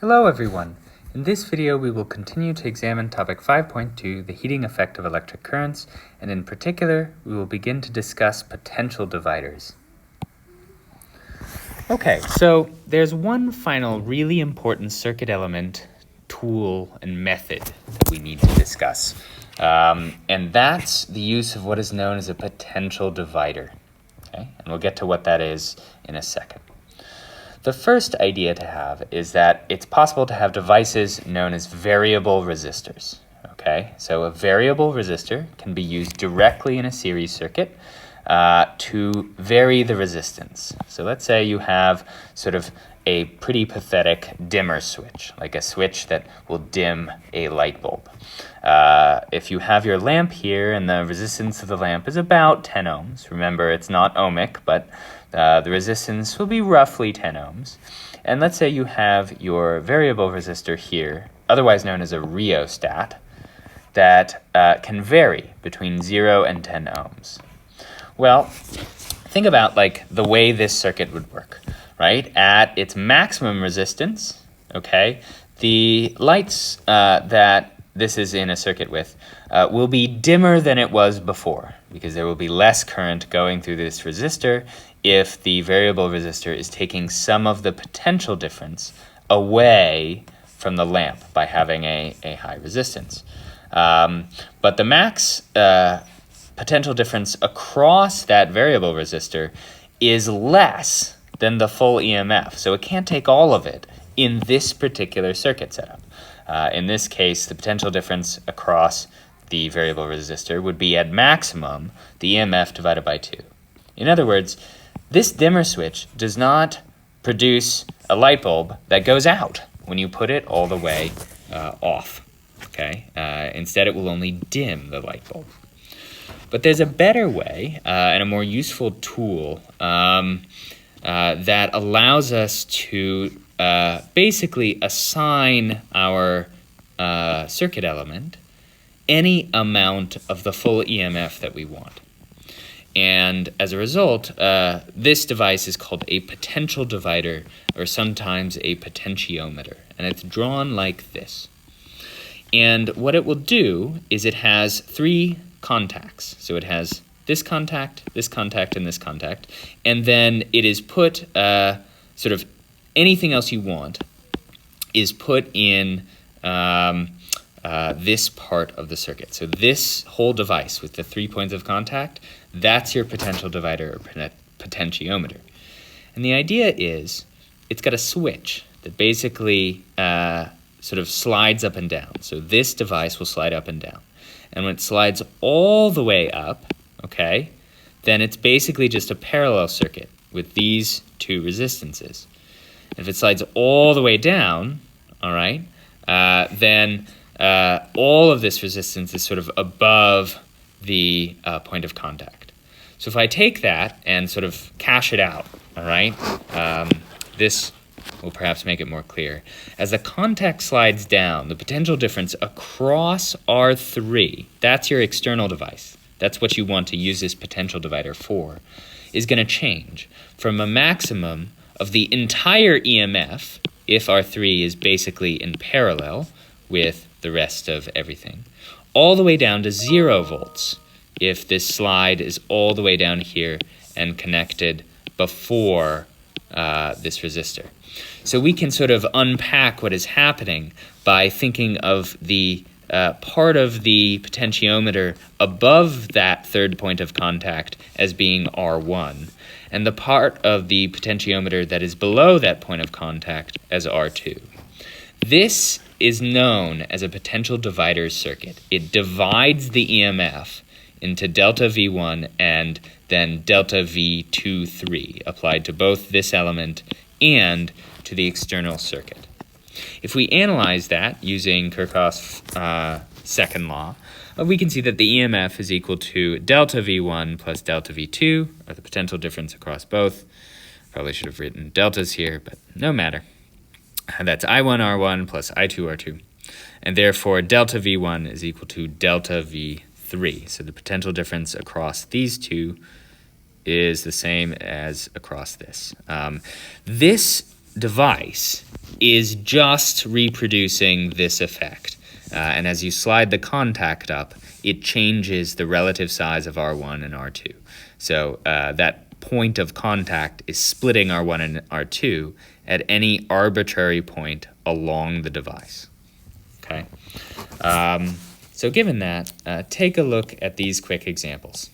Hello everyone! In this video we will continue to examine topic 5.2, the heating effect of electric currents, and in particular we will begin to discuss potential dividers. Okay, so there's one final really important circuit element, tool, and method that we need to discuss, and that's the use of what is known as a potential divider. Okay, and we'll get to what that is in a second. The first idea to have is that it's possible to have devices known as variable resistors. Okay, so a variable resistor can be used directly in a series circuit to vary the resistance. So let's say you have sort of a pretty pathetic dimmer switch, like a switch that will dim a light bulb. If you have your lamp here and the resistance of the lamp is about 10 ohms, remember it's not ohmic, but the resistance will be roughly 10 ohms. And let's say you have your variable resistor here, otherwise known as a rheostat, that can vary between 0 and 10 ohms. Well, think about like the way this circuit would work, right? At its maximum resistance, okay, the lights that this is in a circuit with will be dimmer than it was before, because there will be less current going through this resistor if the variable resistor is taking some of the potential difference away from the lamp by having a high resistance. But the max potential difference across that variable resistor is less than the full EMF, so it can't take all of it in this particular circuit setup. In this case, the potential difference across the variable resistor would be at maximum the EMF divided by 2. In other words, this dimmer switch does not produce a light bulb that goes out when you put it all the way off. Okay? Instead, it will only dim the light bulb. But there's a better way and a more useful tool that allows us to basically assign our circuit element any amount of the full EMF that we want. And as a result, this device is called a potential divider, or sometimes a potentiometer, and it's drawn like this. And what it will do is it has 3 contacts. So it has this contact, and this contact, and then it is put sort of anything else you want is put in this part of the circuit. So this whole device with the 3 points of contact, that's your potential divider or potentiometer. And the idea is it's got a switch that basically sort of slides up and down. So this device will slide up and down. And when it slides all the way up, okay, then it's basically just a parallel circuit with these 2 resistances. If it slides all the way down, all right, then all of this resistance is sort of above the point of contact. So if I take that and sort of cash it out, all right, this will perhaps make it more clear. As the contact slides down, the potential difference across R3, that's your external device, that's what you want to use this potential divider for, is going to change from a maximum of the entire EMF, if R3 is basically in parallel with the rest of everything, all the way down to 0 volts, if this slide is all the way down here and connected before this resistor. So we can sort of unpack what is happening by thinking of the part of the potentiometer above that 3rd point of contact as being R1, and the part of the potentiometer that is below that point of contact as R2. This is known as a potential divider circuit. It divides the EMF into delta V1 and then delta V23 applied to both this element and to the external circuit. If we analyze that using Kirchhoff's second law, we can see that the EMF is equal to delta V1 plus delta V2, or the potential difference across both. Probably should have written deltas here, but no matter. That's I1 R1 plus I2 R2. And therefore, delta V1 is equal to delta V3. So the potential difference across these two is the same as across this. This device is just reproducing this effect. And as you slide the contact up, it changes the relative size of R1 and R2. So that point of contact is splitting R1 and R2 at any arbitrary point along the device. Okay. So given that, take a look at these quick examples.